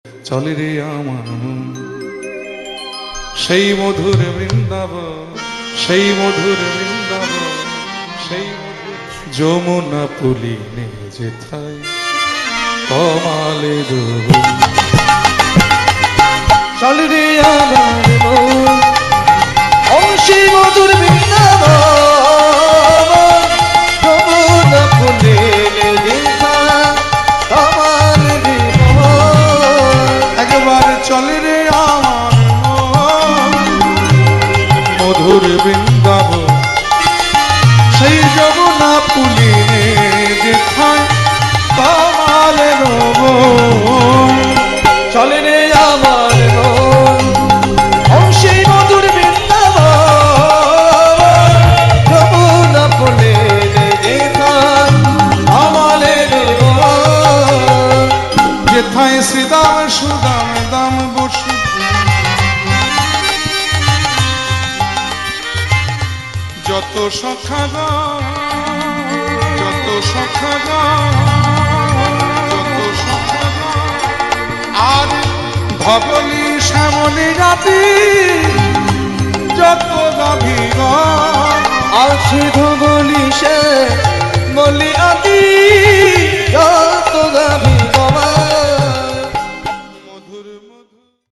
চলে রে আমার মন সেই মধুর বৃন্দাবন, সেই মধুর বৃন্দাবন, সেই মধুর যমুনা পুলিনে যেথায় কমালে দোবন। চলে রে আমার মন ও সেই মধুর বৃন্দাবন, যমুনা পুলিনে যেথায় কমালে দোবন। একবার চলে রে আমার মন মধুর বৃন্দাবন, সেই যমুনা পুলিনে যেথায় কমালে দোবন। চলে রে আমার মন ও সেই মধুর বৃন্দাবন, যমুনা পুলিনে যেথায় কমালে দোবন। যেথায় শ্রীদাম সুদাম দাম বসু, যত সখাগণ, যত সখাগণ, যত সখাগণ আর ধবলি শ্যামলি রাতি, যত গাভীগণ আছে ধবলি